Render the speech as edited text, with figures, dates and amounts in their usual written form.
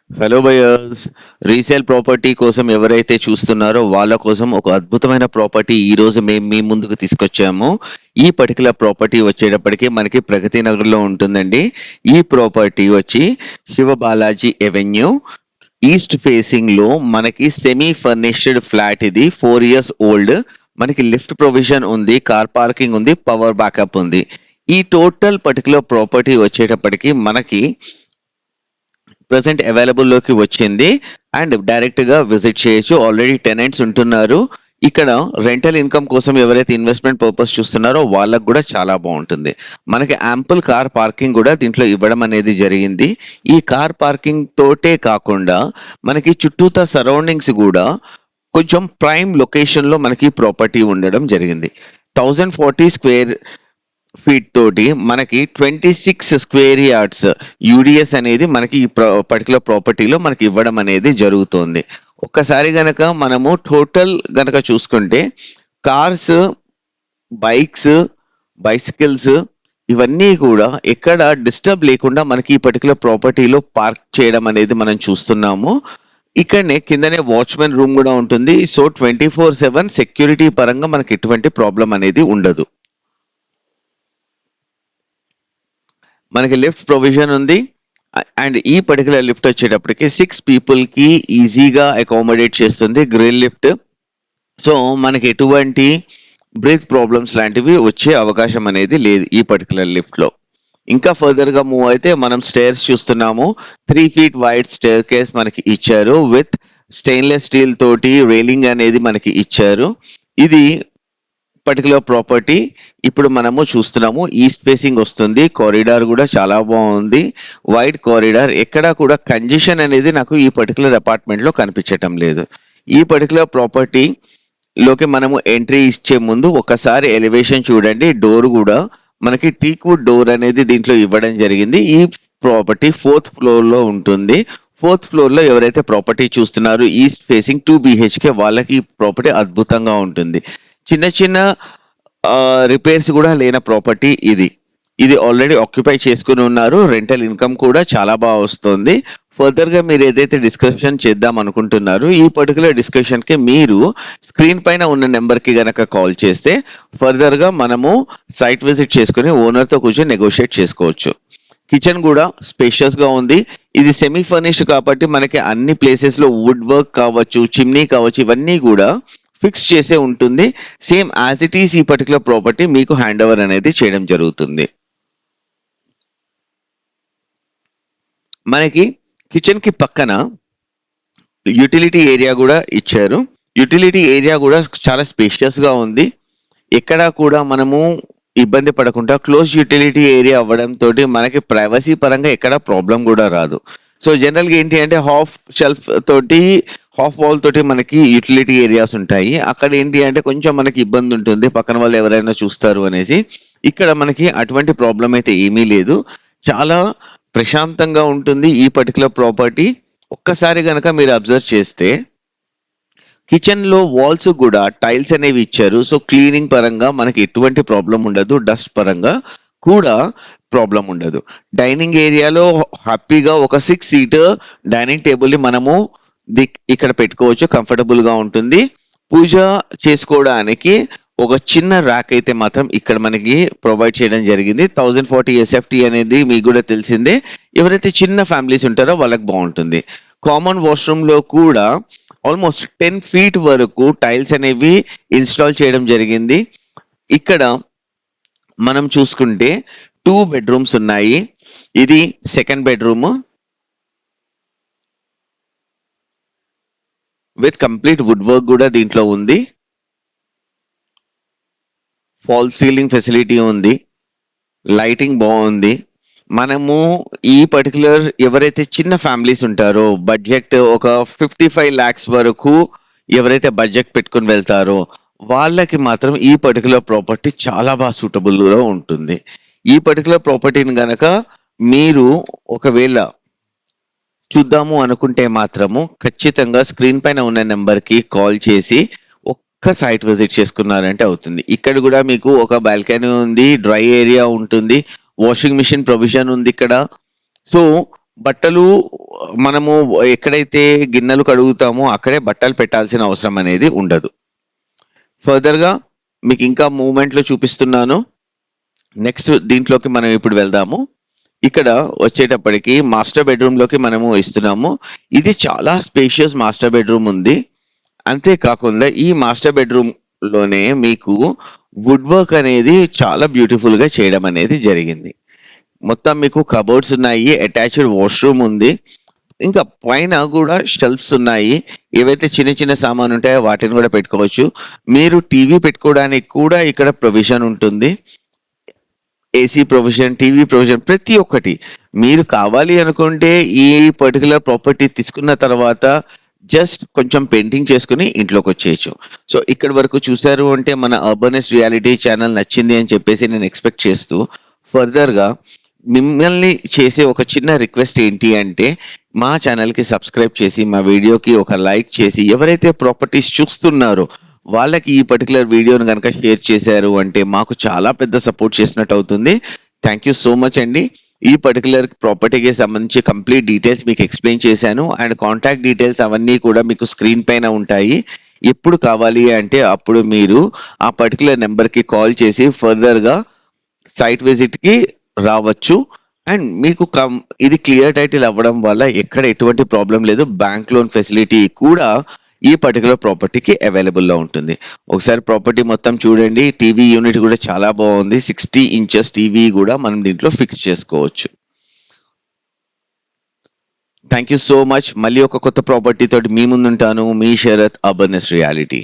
Hello buyers, resale property కోసం ఎవరైతే చూస్తున్నారో వాళ్ళ కోసం ఒక అద్భుతమైన ప్రాపర్టీ ఈ రోజు మేము మీ ముందుకు తీసుకొచ్చాము. ఈ పర్టికులర్ ప్రాపర్టీ వచ్చేటప్పటికి మనకి ప్రగతి నగర్లో ఉంటుందండి. ఈ ప్రాపర్టీ వచ్చి Shiva Balaji avenue east facing లో మనకి సెమీ ఫర్నిష్డ్ ఫ్లాట్. ఇది 4 years ఓల్డ్. మనకి లిఫ్ట్ ప్రొవిజన్ ఉంది, కార్ పార్కింగ్ ఉంది, పవర్ బ్యాకప్ ఉంది. ఈ టోటల్ పర్టికులర్ ప్రాపర్టీ వచ్చేటప్పటికి మనకి ప్రెసెంట్ అవైలబుల్ లోకి వచ్చింది అండ్ డైరెక్ట్ గా విజిట్ చేయొచ్చు. ఆల్రెడీ టెనెంట్స్ ఉంటున్నారు. ఇక్కడ రెంటల్ ఇన్కమ్ కోసం ఎవరైతే ఇన్వెస్ట్మెంట్ పర్పస్ చూస్తున్నారో వాళ్ళకు కూడా చాలా బాగుంటుంది. మనకి యాంపుల్ కార్ పార్కింగ్ కూడా దీంట్లో ఇవ్వడం అనేది జరిగింది. ఈ కార్ పార్కింగ్ తోటే కాకుండా మనకి చుట్టూతా సరౌండింగ్స్ కూడా కొంచెం ప్రైమ్ లొకేషన్ లో మనకి ప్రాపర్టీ ఉండడం జరిగింది. 1040 square feet తోటి మనకి 26 square yards యూడిఎస్ అనేది మనకి ఈ పర్టికులర్ ప్రాపర్టీలో మనకి ఇవ్వడం అనేది జరుగుతుంది. ఒక్కసారి గనక మనము టోటల్ గనక చూసుకుంటే కార్స్, బైక్స్, బైసికల్స్ ఇవన్నీ కూడా ఎక్కడ డిస్టర్బ్ లేకుండా మనకి ఈ పర్టికులర్ ప్రాపర్టీలో పార్క్ చేయడం అనేది మనం చూస్తున్నాము. ఇక్కడనే కిందనే వాచ్మెన్ రూమ్ కూడా ఉంటుంది. సో 24/7 సెక్యూరిటీ పరంగా మనకి ఎటువంటి ప్రాబ్లం అనేది ఉండదు. మనకి లిఫ్ట్ ప్రొవిజన్ ఉంది అండ్ ఈ పర్టికులర్ లిఫ్ట్ వచ్చేటప్పటికి 6 people కి ఈజీగా అకామిడేట్ చేస్తుంది గ్రిల్ లిఫ్ట్. సో మనకి ఎటువంటి బ్రీత్ ప్రాబ్లమ్స్ లాంటివి వచ్చే అవకాశం అనేది లేదు ఈ పర్టికులర్ లిఫ్ట్ లో. ఇంకా ఫర్దర్ గా మూవ్ అయితే మనం స్టేర్స్ చూస్తున్నాము. 3 feet వైడ్ స్టేర్ కేస్ మనకి ఇచ్చారు విత్ స్టెయిన్లెస్ స్టీల్ తోటి రైలింగ్ అనేది మనకి ఇచ్చారు. ఇది పర్టికులర్ ప్రాపర్టీ ఇప్పుడు మనము చూస్తున్నాము. ఈస్ట్ ఫేసింగ్ వస్తుంది. కారిడార్ కూడా చాలా బాగుంది. వైడ్ కారిడార్, ఎక్కడా కూడా కంజెషన్ అనేది నాకు ఈ పర్టికులర్ అపార్ట్మెంట్ లో కనిపించటం లేదు. ఈ పర్టికులర్ ప్రాపర్టీ లోకి మనము ఎంట్రీ ఇచ్చే ముందు ఒకసారి ఎలివేషన్ చూడండి. డోర్ కూడా మనకి టీక్వుడ్ డోర్ అనేది దీంట్లో ఇవ్వడం జరిగింది. ఈ ప్రాపర్టీ 4th floor లో ఉంటుంది. 4th floor లో ఎవరైతే ప్రాపర్టీ చూస్తున్నారో ఈస్ట్ ఫేసింగ్ 2 BHK వాళ్ళకి ఈ ప్రాపర్టీ అద్భుతంగా ఉంటుంది. చిన్న చిన్న రిపేర్స్ కూడా లేని ప్రాపర్టీ ఇది. ఇది ఆల్రెడీ ఆక్యుపై చేసుకుని ఉన్నారు. రెంటల్ ఇన్కమ్ కూడా చాలా బాగా వస్తుంది. ఫర్దర్ గా మీరు ఏదైతే డిస్కషన్ చేద్దాం అనుకుంటున్నారో ఈ పర్టికులర్ డిస్కషన్ కి మీరు స్క్రీన్ పైన ఉన్న నెంబర్ కి గనక కాల్ చేస్తే ఫర్దర్ గా మనము సైట్ విజిట్ చేసుకుని ఓనర్ తో కూర్చొని నెగోషియేట్ చేసుకోవచ్చు. కిచెన్ కూడా స్పేషియస్ గా ఉంది. ఇది సెమీ ఫర్నిష్డ్ కాబట్టి మనకి అన్ని ప్లేసెస్ లో వుడ్ వర్క్ కావచ్చు, చిమ్నీ కావచ్చు, ఇవన్నీ కూడా ఫిక్స్ చేసే ఉంటుంది. సేమ్ యాజ్ ఇట్ ఈస్ ఈ పర్టికులర్ ప్రాపర్టీ మీకు హ్యాండ్ ఓవర్ అనేది చేయడం జరుగుతుంది. మనకి కిచెన్ కి పక్కన యూటిలిటీ ఏరియా కూడా ఇచ్చారు. యూటిలిటీ ఏరియా కూడా చాలా స్పేషియస్ గా ఉంది. ఎక్కడ కూడా మనము ఇబ్బంది పడకుండా క్లోజ్ యూటిలిటీ ఏరియా అవ్వడం తోటి మనకి ప్రైవసీ పరంగా ఎక్కడ ప్రాబ్లం కూడా రాదు. సో జనరల్ గా ఏంటి అంటే హాఫ్ షెల్ఫ్ తోటి, హాఫ్ వాల్ తోటి మనకి యూటిలిటీ ఏరియాస్ ఉంటాయి. అక్కడ ఏంటి అంటే కొంచెం మనకి ఇబ్బంది ఉంటుంది, పక్కన వాళ్ళు ఎవరైనా చూస్తారు అనేసి. ఇక్కడ మనకి అటువంటి ప్రాబ్లం అయితే ఏమీ లేదు. చాలా ప్రశాంతంగా ఉంటుంది ఈ పర్టికులర్ ప్రాపర్టీ. ఒక్కసారి గనక మీరు అబ్జర్వ్ చేస్తే కిచెన్ లో వాల్స్ కూడా టైల్స్ అనేవి ఇచ్చారు. సో క్లీనింగ్ పరంగా మనకి ఎటువంటి ప్రాబ్లం ఉండదు, డస్ట్ పరంగా కూడా ప్రాబ్లం ఉండదు. డైనింగ్ ఏరియాలో హ్యాపీగా ఒక 6-seat డైనింగ్ టేబుల్ ని మనము ఇక్కడ పెట్టుకోవచ్చు, కంఫర్టబుల్ గా ఉంటుంది. పూజ చేసుకోవడానికి ఒక చిన్న ర్యాక్ అయితే మాత్రం ఇక్కడ మనకి ప్రొవైడ్ చేయడం జరిగింది. 1040 SFT అనేది మీకు కూడా తెలిసిందే. ఎవరైతే చిన్న ఫ్యామిలీస్ ఉంటారో వాళ్ళకి బాగుంటుంది. కామన్ వాష్రూమ్ లో కూడా ఆల్మోస్ట్ 10 feet వరకు టైల్స్ అనేవి ఇన్స్టాల్ చేయడం జరిగింది. ఇక్కడ మనం చూసుకుంటే 2 bedrooms ఉన్నాయి. ఇది second bedroom with complete wood work కూడా దీంట్లో ఉంది. ఫాల్ సీలింగ్ ఫెసిలిటీ ఉంది. లైటింగ్ బాగుంది. మనము ఈ పర్టికులర్ ఎవరైతే చిన్న ఫ్యామిలీస్ ఉంటారో బడ్జెట్ ఒక 55 lakhs వరకు ఎవరైతే బడ్జెట్ పెట్టుకుని వెళ్తారో వాళ్ళకి మాత్రం ఈ పర్టికులర్ ప్రాపర్టీ చాలా బాగా సూటబుల్ గా ఉంటుంది. ఈ పర్టికులర్ ప్రాపర్టీని గనక మీరు ఒకవేళ చూద్దాము అనుకుంటే మాత్రము ఖచ్చితంగా స్క్రీన్ పైన ఉన్న నెంబర్ కి కాల్ చేసి ఒక్క సైట్ విజిట్ చేసుకున్నారంటే అవుతుంది. ఇక్కడ కూడా మీకు ఒక బాల్కనీ ఉంది, డ్రై ఏరియా ఉంటుంది, వాషింగ్ మిషన్ ప్రొవిజన్ ఉంది ఇక్కడ. సో బట్టలు మనము ఎక్కడైతే గిన్నెలు కడుగుతామో అక్కడే బట్టలు పెట్టాల్సిన అవసరం అనేది ఉండదు. ఫర్దర్‌గా మీకు ఇంకా మూవ్‌మెంట్‌లో చూపిస్తున్నాను. నెక్స్ట్ దీంట్లోకి మనం ఇప్పుడు వెళ్దాము. ఇక్కడ వచ్చేటప్పటికి మాస్టర్ బెడ్‌రూమ్‌లోకి మనము ఇస్తున్నాము. ఇది చాలా స్పేషియస్ మాస్టర్ బెడ్‌రూమ్ ఉంది. అంతే కాకుండా ఈ మాస్టర్ బెడ్‌రూమ్‌లోనే మీకు వుడ్ వర్క్ అనేది చాలా బ్యూటిఫుల్‌గా చేయడం అనేది జరిగింది. మొత్తం మీకు కబోర్డ్స్ ఉన్నాయి. అటాచ్డ్ వాష్‌రూమ్ ఉంది. ఇంకా పైన గూడా షెల్ఫ్స్ ఉన్నాయి. ఏవైతే చిన్న చిన్న సామాను ఉంటాయో వాటిని గూడా పెట్టుకోవచ్చు. మీరు టీవీ పెట్టుకోవడానికి కూడా ఇక్కడ ప్రొవిజన్ ఉంటుంది. ఏసీ ప్రొవిజన్, టీవీ ప్రొవిజన్ ప్రతి ఒక్కటి. మీరు కావాలి అనుకుంటే ఈ పర్టిక్యులర్ ప్రాపర్టీ తీసుకున్న తర్వాత జస్ట్ కొంచెం పెయింటింగ్ చేసుకొని ఇంట్లోకొచ్చేయొచ్చు. సో, ఇక్కడి వరకు చూసారు అంటే మన అర్బనెస్ట్ రియాలిటీ ఛానల్ నచ్చింది అని చెప్పేసి నేను ఎక్స్‌పెక్ట్ చేస్తూ ఫర్దర్‌గా మిమ్మల్ని చేసే ఒక చిన్న రిక్వెస్ట్ ఏంటి అంటే మా ఛానల్‌కి సబ్స్క్రైబ్ చేసి, మా వీడియోకి ఒక లైక్ చేసి, ఎవరైతే ప్రాపర్టీస్ చూస్తున్నారో వాళ్ళకి ఈ పర్టిక్యులర్ వీడియోని గనక షేర్ చేశారు అంటే మాకు చాలా పెద్ద సపోర్ట్ చేసినట్టు అవుతుంది. థ్యాంక్ యూ సో మచ్ అండి. ఈ పర్టిక్యులర్ ప్రాపర్టీకి సంబంధించి కంప్లీట్ డీటెయిల్స్ మీకు ఎక్స్‌ప్లెయిన్ చేశాను. అండ్ కాంటాక్ట్ డీటెయిల్స్ అవన్నీ కూడా మీకు స్క్రీన్ పైన ఉంటాయి. ఎప్పుడు కావాలి అంటే అప్పుడు మీరు ఆ పర్టిక్యులర్ నంబర్‌కి కాల్ చేసి ఫర్దర్‌గా సైట్ విజిట్‌కి రావచ్చు. అండ్ మీకు ఇది క్లియర్ టైటిల్ అవ్వడం వల్ల ఎక్కడ ఎటువంటి ప్రాబ్లమ్ లేదు. బ్యాంక్ లోన్ ఫెసిలిటీ కూడా ఈ పర్టిక్యులర్ ప్రాపర్టీకి అవైలబుల్‌లో ఉంటుంది. ఒకసారి ప్రాపర్టీ మొత్తం చూడండి. టీవీ యూనిట్ కూడా చాలా బాగుంది. 60 ఇంచెస్ టీవీ కూడా మనం దీంట్లో ఫిక్స్ చేసుకోవచ్చు. Thank you so much. మళ్ళీ ఒక కొత్త ప్రాపర్టీ తోటి మీ ముందుంటాను. మీ శరత్ అర్బనెస్ట్ రియాలిటీ.